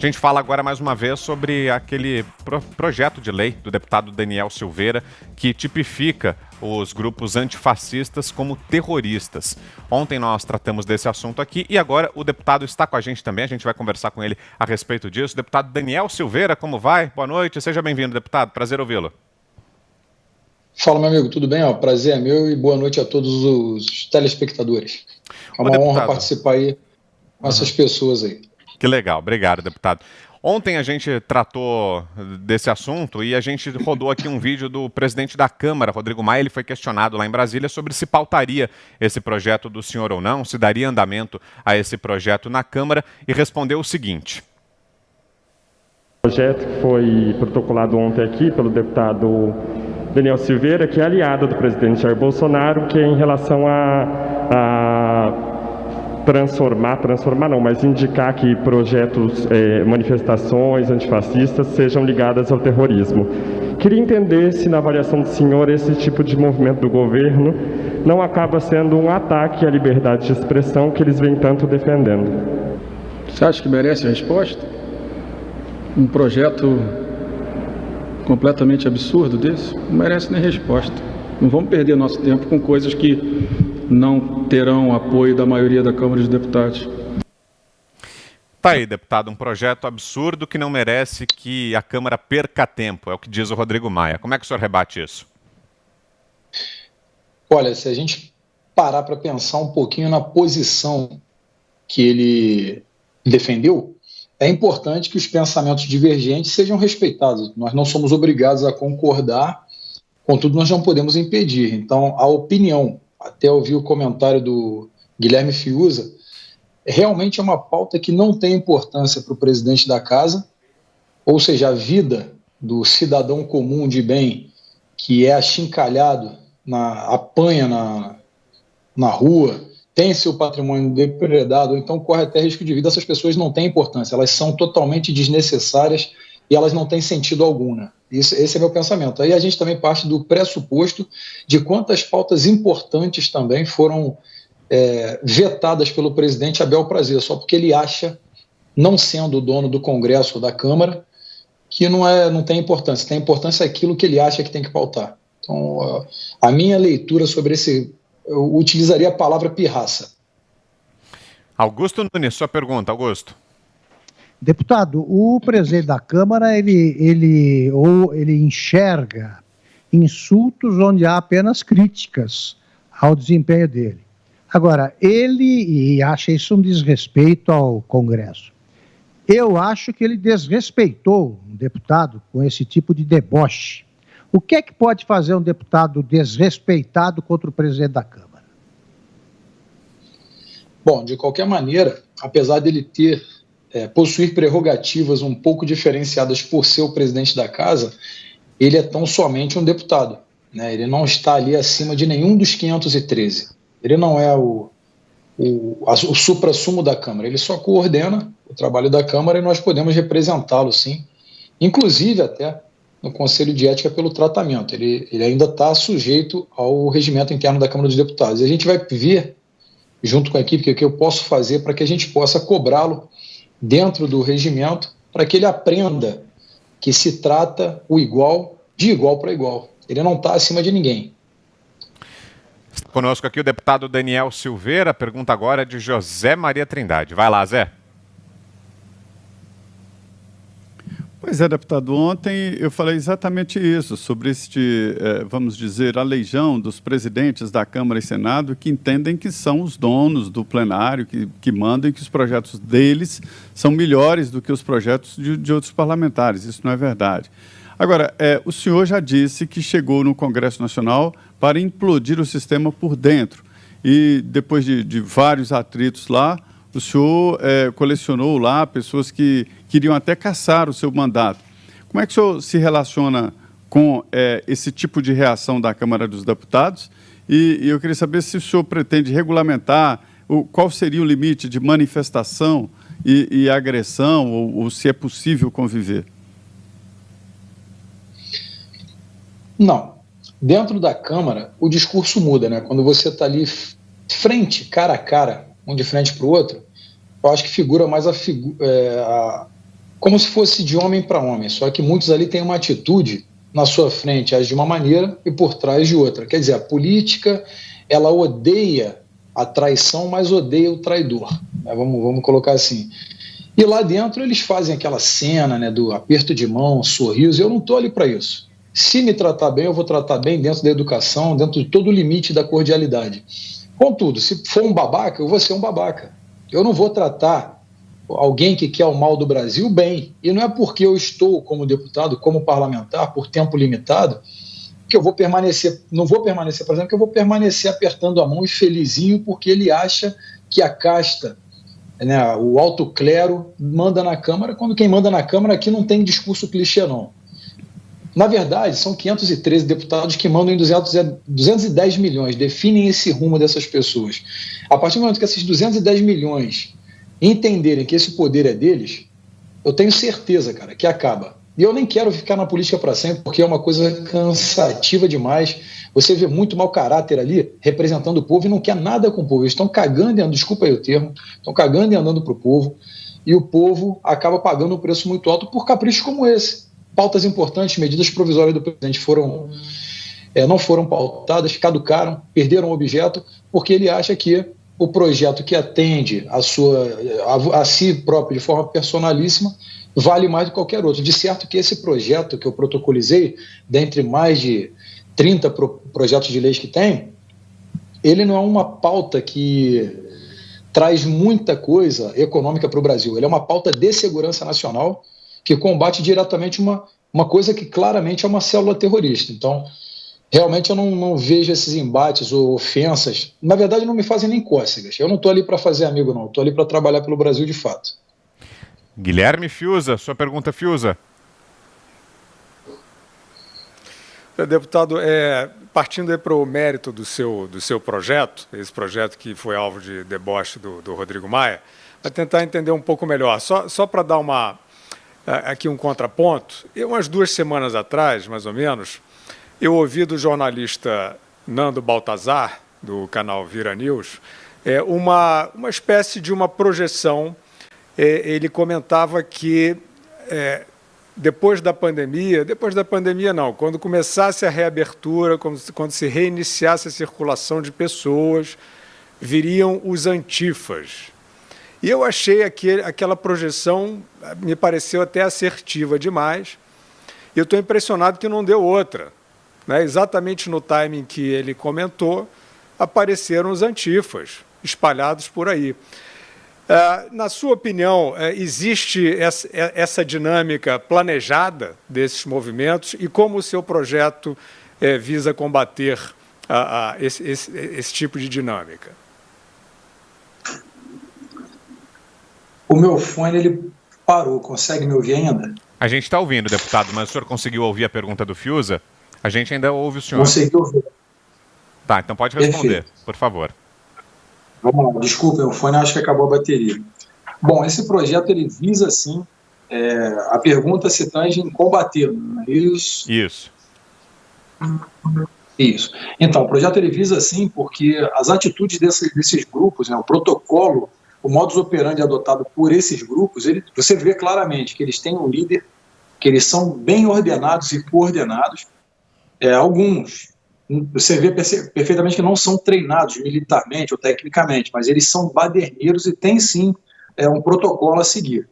A gente fala agora mais uma vez sobre aquele projeto de lei do deputado Daniel Silveira que tipifica os grupos antifascistas como terroristas. Ontem nós tratamos desse assunto aqui e agora o deputado está com a gente também, a gente vai conversar com ele a respeito disso. Deputado Daniel Silveira, como vai? Boa noite, seja bem-vindo, deputado, prazer ouvi-lo. Fala, meu amigo, tudo bem? Prazer é meu e boa noite a todos os telespectadores. É uma honra participar aí com essas pessoas aí. Que legal, obrigado, deputado. Ontem a gente tratou desse assunto e a gente rodou aqui um vídeo do presidente da Câmara, Rodrigo Maia. Ele foi questionado lá em Brasília sobre se pautaria esse projeto do senhor ou não, se daria andamento a esse projeto na Câmara, e respondeu o seguinte. O projeto que foi protocolado ontem aqui pelo deputado Daniel Silveira, que é aliado do presidente Jair Bolsonaro, que é em relação a mas indicar que projetos, manifestações antifascistas sejam ligadas ao terrorismo. Queria entender se, na avaliação do senhor, esse tipo de movimento do governo não acaba sendo um ataque à liberdade de expressão que eles vêm tanto defendendo. Você acha que merece a resposta? Um projeto completamente absurdo desse? Não merece nem resposta. Não vamos perder nosso tempo com coisas que não terão apoio da maioria da Câmara dos Deputados. Tá aí, deputado, um projeto absurdo que não merece que a Câmara perca tempo, é o que diz o Rodrigo Maia. Como é que o senhor rebate isso? Olha, se a gente parar para pensar um pouquinho na posição que ele defendeu, é importante que os pensamentos divergentes sejam respeitados. Nós não somos obrigados a concordar, contudo nós não podemos impedir. Então, a opinião, até ouvir o comentário do Guilherme Fiuza, realmente é uma pauta que não tem importância para o presidente da casa, ou seja, a vida do cidadão comum de bem que é achincalhado, apanha na rua, tem seu patrimônio depredado, ou então corre até risco de vida, essas pessoas não têm importância, elas são totalmente desnecessárias e elas não têm sentido algum, né? Esse é meu pensamento. Aí a gente também parte do pressuposto de quantas pautas importantes também foram vetadas pelo presidente Abel Prazer, só porque ele acha, não sendo o dono do Congresso ou da Câmara, que não tem importância. Tem importância aquilo que ele acha que tem que pautar. Então, a minha leitura sobre eu utilizaria a palavra pirraça. Augusto Nunes, sua pergunta, Augusto. Deputado, o presidente da Câmara, ele enxerga insultos onde há apenas críticas ao desempenho dele. Agora, ele acha isso um desrespeito ao Congresso. Eu acho que ele desrespeitou um deputado com esse tipo de deboche. O que é que pode fazer um deputado desrespeitado contra o presidente da Câmara? Bom, de qualquer maneira, apesar dele possuir prerrogativas um pouco diferenciadas por ser o presidente da casa, ele é tão somente um deputado, né? Ele não está ali acima de nenhum dos 513. Ele não é o suprassumo da Câmara, ele só coordena o trabalho da Câmara e nós podemos representá-lo, sim, inclusive até no Conselho de Ética pelo tratamento. Ele ainda está sujeito ao regimento interno da Câmara dos Deputados. E a gente vai ver, junto com a equipe, o que eu posso fazer para que a gente possa cobrá-lo dentro do regimento, para que ele aprenda que se trata de igual para igual. Ele não está acima de ninguém. Conosco aqui o deputado Daniel Silveira. A pergunta agora é de José Maria Trindade. Vai lá, Zé. Pois é, deputado, ontem eu falei exatamente isso, sobre vamos dizer, a legião dos presidentes da Câmara e Senado que entendem que são os donos do plenário, que mandam e que os projetos deles são melhores do que os projetos de outros parlamentares. Isso não é verdade. Agora, o senhor já disse que chegou no Congresso Nacional para implodir o sistema por dentro e depois de vários atritos lá, o senhor colecionou lá pessoas que queriam até caçar o seu mandato. Como é que o senhor se relaciona com esse tipo de reação da Câmara dos Deputados? E eu queria saber se o senhor pretende regulamentar qual seria o limite de manifestação e agressão, ou se é possível conviver. Não. Dentro da Câmara, o discurso muda, né? Quando você está ali frente, cara a cara, um de frente para o outro, eu acho que figura mais como se fosse de homem para homem, só que muitos ali têm uma atitude na sua frente, age de uma maneira e por trás de outra. Quer dizer, a política, ela odeia a traição, mas odeia o traidor. Vamos colocar assim. E lá dentro eles fazem aquela cena, né, do aperto de mão, sorriso, eu não estou ali para isso. Se me tratar bem, eu vou tratar bem dentro da educação, dentro de todo o limite da cordialidade. Contudo, se for um babaca, eu vou ser um babaca. Eu não vou tratar alguém que quer o mal do Brasil bem. E não é porque eu estou como deputado, como parlamentar, por tempo limitado, que eu vou permanecer, não vou permanecer, por exemplo, que eu vou permanecer apertando a mão e felizinho porque ele acha que a casta, né, o alto clero manda na Câmara, quando quem manda na Câmara aqui não tem discurso clichê, não. Na verdade, são 513 deputados que mandam em 210 milhões, definem esse rumo dessas pessoas. A partir do momento que esses 210 milhões entenderem que esse poder é deles, eu tenho certeza, cara, que acaba. E eu nem quero ficar na política para sempre, porque é uma coisa cansativa demais. Você vê muito mau caráter ali, representando o povo, e não quer nada com o povo. Eles estão cagando e andando, desculpa aí o termo, estão cagando e andando para o povo, e o povo acaba pagando um preço muito alto por caprichos como esse. Pautas importantes, medidas provisórias do presidente não foram pautadas, caducaram, perderam o objeto, porque ele acha que o projeto que atende a si próprio de forma personalíssima vale mais do que qualquer outro. De certo que esse projeto que eu protocolizei, dentre mais de 30 projetos de leis que tem, ele não é uma pauta que traz muita coisa econômica para o Brasil. Ele é uma pauta de segurança nacional que combate diretamente uma coisa que claramente é uma célula terrorista. Então, realmente eu não vejo esses embates ou ofensas. Na verdade, não me fazem nem cócegas. Eu não estou ali para fazer amigo, não. Estou ali para trabalhar pelo Brasil de fato. Guilherme Fiuza, sua pergunta, Fiuza. Deputado, partindo para o mérito do seu projeto, esse projeto que foi alvo de deboche do Rodrigo Maia, para tentar entender um pouco melhor, só para dar aqui um contraponto, umas 2 semanas atrás, mais ou menos, eu ouvi do jornalista Nando Baltazar, do canal Vira News, uma espécie de uma projeção. Ele comentava que depois da pandemia não, quando começasse a reabertura, quando se reiniciasse a circulação de pessoas, viriam os antifas. E eu achei aquela projeção, me pareceu até assertiva demais, e eu estou impressionado que não deu outra. Né? Exatamente no timing que ele comentou, apareceram os antifas, espalhados por aí. Na sua opinião, existe essa dinâmica planejada desses movimentos e como o seu projeto visa combater esse tipo de dinâmica? O meu fone, ele parou. Consegue me ouvir ainda? A gente está ouvindo, deputado, mas o senhor conseguiu ouvir a pergunta do Fiuza? A gente ainda ouve o senhor. Consegui ouvir. Tá, então pode responder, por favor. Vamos lá, desculpa, o fone acho que acabou a bateria. Bom, esse projeto ele visa, sim, a pergunta se tange em combatê-lo, não é isso? Isso. Então, o projeto ele visa, sim, porque as atitudes desses grupos, né, o protocolo, o modus operandi adotado por esses grupos, você vê claramente que eles têm um líder, que eles são bem ordenados e coordenados. Alguns, você vê perfeitamente que não são treinados militarmente ou tecnicamente, mas eles são baderneiros e têm, sim, um protocolo a seguir.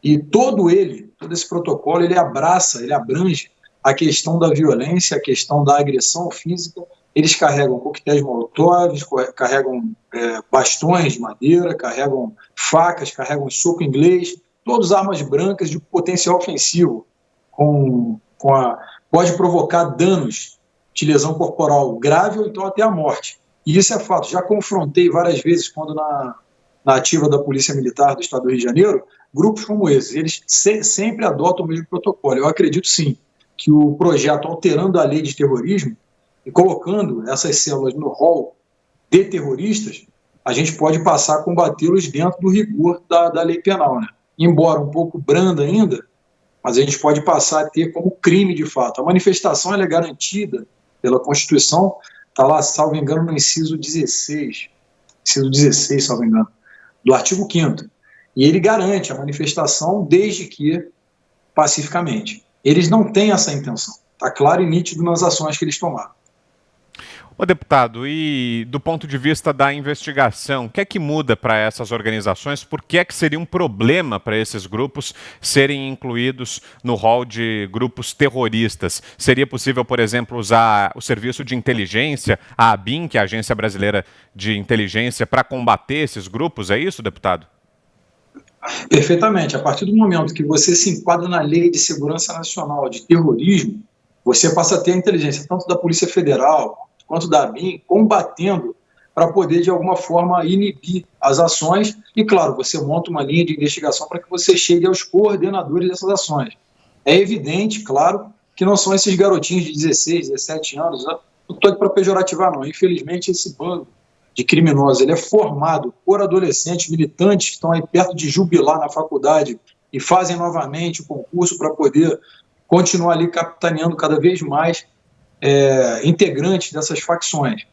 E todo esse protocolo, ele abrange a questão da violência, a questão da agressão física. Eles carregam coquetéis molotov, carregam bastões de madeira, carregam facas, carregam soco inglês, todas armas brancas de potencial ofensivo, pode provocar danos de lesão corporal grave ou então até a morte. E isso é fato. Já confrontei várias vezes quando na ativa da Polícia Militar do Estado do Rio de Janeiro, grupos como esses, eles sempre adotam o mesmo protocolo. Eu acredito sim que o projeto alterando a lei de terrorismo e colocando essas células no rol de terroristas, a gente pode passar a combatê-los dentro do rigor da lei penal, né? Embora um pouco branda ainda, mas a gente pode passar a ter como crime de fato. A manifestação ela é garantida pela Constituição, está lá, salvo engano, no inciso 16, salvo engano, do artigo 5º. E ele garante a manifestação desde que pacificamente. Eles não têm essa intenção. Está claro e nítido nas ações que eles tomaram. Ô, deputado, e do ponto de vista da investigação, o que é que muda para essas organizações? Por que é que seria um problema para esses grupos serem incluídos no rol de grupos terroristas? Seria possível, por exemplo, usar o serviço de inteligência, a ABIN, que é a Agência Brasileira de Inteligência, para combater esses grupos? É isso, deputado? Perfeitamente. A partir do momento que você se enquadra na Lei de Segurança Nacional de Terrorismo, você passa a ter a inteligência tanto da Polícia Federal quanto da ABIN combatendo para poder, de alguma forma, inibir as ações e, claro, você monta uma linha de investigação para que você chegue aos coordenadores dessas ações. É evidente, claro, que não são esses garotinhos de 16, 17 anos, não estou aqui para pejorativar, não. Infelizmente, esse bando de criminosos ele é formado por adolescentes, militantes que estão aí perto de jubilar na faculdade e fazem novamente o concurso para poder continuar ali capitaneando cada vez mais integrantes dessas facções.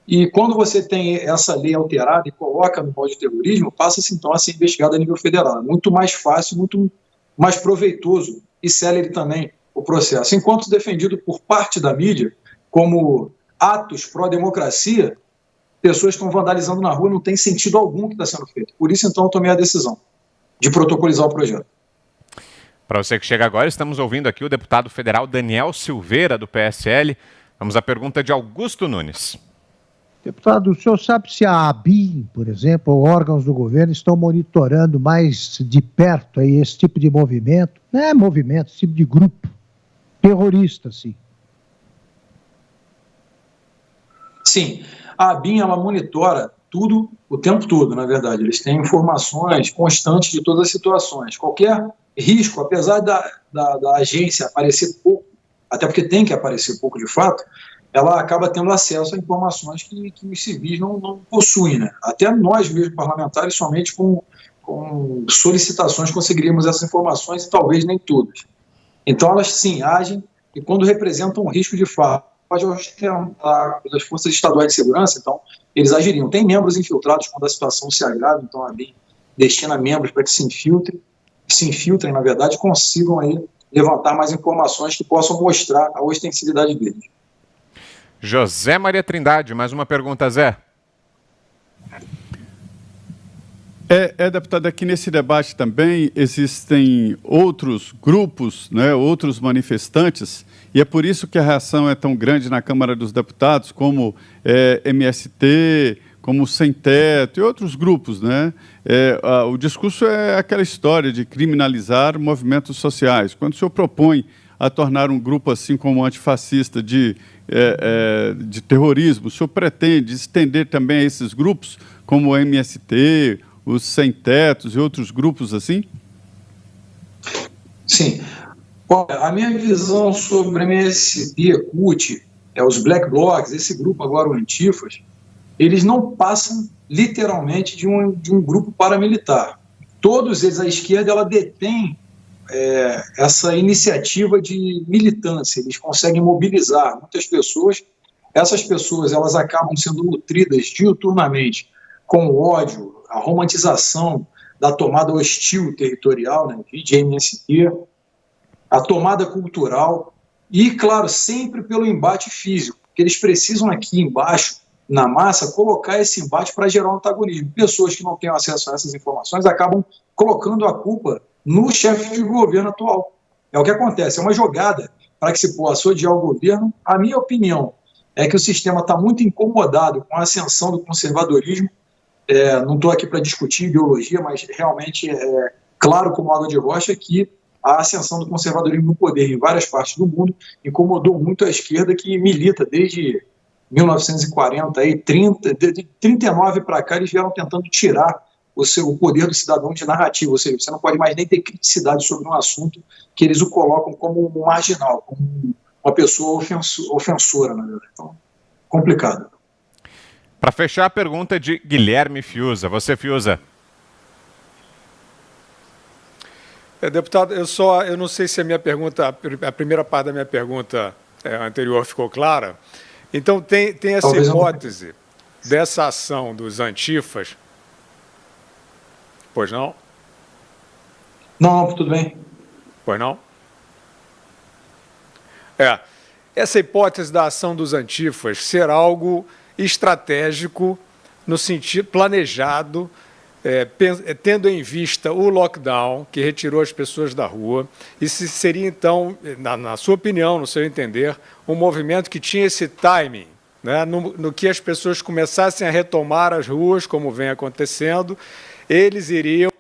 E quando você tem essa lei alterada e coloca no rol de terrorismo, passa-se então a ser investigado a nível federal. É muito mais fácil, muito mais proveitoso e célere também o processo. Enquanto defendido por parte da mídia como atos pró-democracia, pessoas estão vandalizando na rua, não tem sentido algum que está sendo feito. Por isso, então, eu tomei a decisão de protocolizar o projeto. Para você que chega agora, estamos ouvindo aqui o deputado federal Daniel Silveira, do PSL. Vamos à pergunta de Augusto Nunes. Deputado, o senhor sabe se a ABIN, por exemplo, ou órgãos do governo estão monitorando mais de perto aí esse tipo de movimento? Não é movimento, esse tipo de grupo terrorista, sim. Sim, a ABIN ela monitora tudo o tempo todo, na verdade. Eles têm informações constantes de todas as situações. Qualquer risco, apesar da agência aparecer pouco, até porque tem que aparecer pouco de fato, ela acaba tendo acesso a informações que os civis não possuem, né? Até nós mesmos, parlamentares, somente com solicitações conseguiríamos essas informações e talvez nem todas. Então elas sim agem e quando representam um risco de fato, pode ostentar das forças estaduais de segurança, então eles agiriam. Tem membros infiltrados quando a situação se agrava, então a ABIN destina membros para que se infiltrem, na verdade, consigam aí levantar mais informações que possam mostrar a ostensividade deles. José Maria Trindade, mais uma pergunta, Zé. Deputado, aqui nesse debate também existem outros grupos, né, outros manifestantes, e é por isso que a reação é tão grande na Câmara dos Deputados, como MST, como Sem Teto e outros grupos, né? O discurso é aquela história de criminalizar movimentos sociais. Quando o senhor propõe a tornar um grupo assim como antifascista de terrorismo, o senhor pretende estender também a esses grupos, como o MST, os Sem Tetos e outros grupos assim? Sim. A minha visão sobre a MST, CUT, os Black Blocs, esse grupo agora, o Antifas, eles não passam literalmente de um grupo paramilitar. Todos eles, a esquerda, ela detém essa iniciativa de militância, eles conseguem mobilizar muitas pessoas. Essas pessoas elas acabam sendo nutridas diuturnamente com o ódio, a romantização da tomada hostil territorial, né, de MST, a tomada cultural e, claro, sempre pelo embate físico, porque eles precisam aqui embaixo, na massa, colocar esse embate para gerar um antagonismo. Pessoas que não têm acesso a essas informações acabam colocando a culpa no chefe de governo atual. É o que acontece, é uma jogada para que se possa odiar o governo. A minha opinião é que o sistema está muito incomodado com a ascensão do conservadorismo. Não estou aqui para discutir ideologia, mas realmente é claro como água de rocha que a ascensão do conservadorismo no poder em várias partes do mundo incomodou muito a esquerda, que milita desde 1940, de 39 para cá, eles vieram tentando tirar o poder do cidadão de narrativa, ou seja, você não pode mais nem ter criticidade sobre um assunto que eles o colocam como marginal, como uma pessoa ofensora, na verdade. Então, complicado. Para fechar, a pergunta de Guilherme Fiuza. Você, Fiuza. Deputado, eu não sei se a minha pergunta, a primeira parte da minha pergunta anterior ficou clara. Então, tem essa Talvez hipótese dessa ação dos antifas? Pois não? Não, tudo bem. Pois não? Essa hipótese da ação dos antifas ser algo estratégico, no sentido planejado, tendo em vista o lockdown, que retirou as pessoas da rua, e se seria, então, na sua opinião, no seu entender, um movimento que tinha esse timing, né, no que as pessoas começassem a retomar as ruas, como vem acontecendo, eles iriam...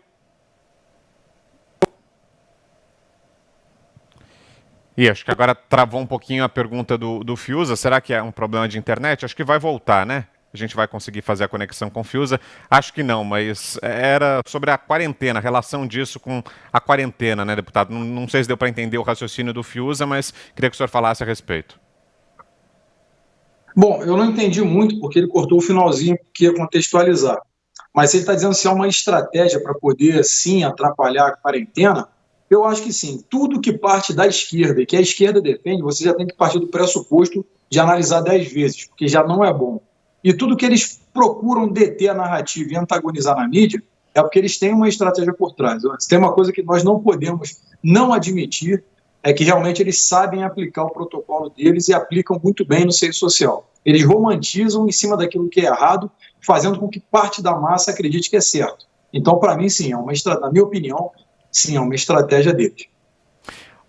E acho que agora travou um pouquinho a pergunta do Fiuza. Será que é um problema de internet? Acho que vai voltar, né? A gente vai conseguir fazer a conexão com o Fiuza? Acho que não, mas era sobre a quarentena, a relação disso com a quarentena, né, deputado? Não sei se deu para entender o raciocínio do Fiuza, mas queria que o senhor falasse a respeito. Bom, eu não entendi muito, porque ele cortou o finalzinho que ia contextualizar. Mas se ele está dizendo se é uma estratégia para poder, sim, atrapalhar a quarentena, eu acho que sim. Tudo que parte da esquerda e que a esquerda defende, você já tem que partir do pressuposto de analisar 10 vezes, porque já não é bom. E tudo que eles procuram deter a narrativa e antagonizar na mídia é porque eles têm uma estratégia por trás. Tem uma coisa que nós não podemos não admitir, é que realmente eles sabem aplicar o protocolo deles e aplicam muito bem no seio social. Eles romantizam em cima daquilo que é errado, fazendo com que parte da massa acredite que é certo. Então, para mim, sim, na minha opinião, sim, é uma estratégia deles.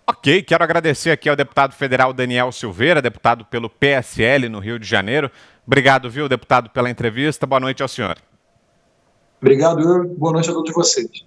Ok, quero agradecer aqui ao deputado federal Daniel Silveira, deputado pelo PSL no Rio de Janeiro. Obrigado, viu, deputado, pela entrevista. Boa noite ao senhor. Obrigado, boa noite a todos vocês.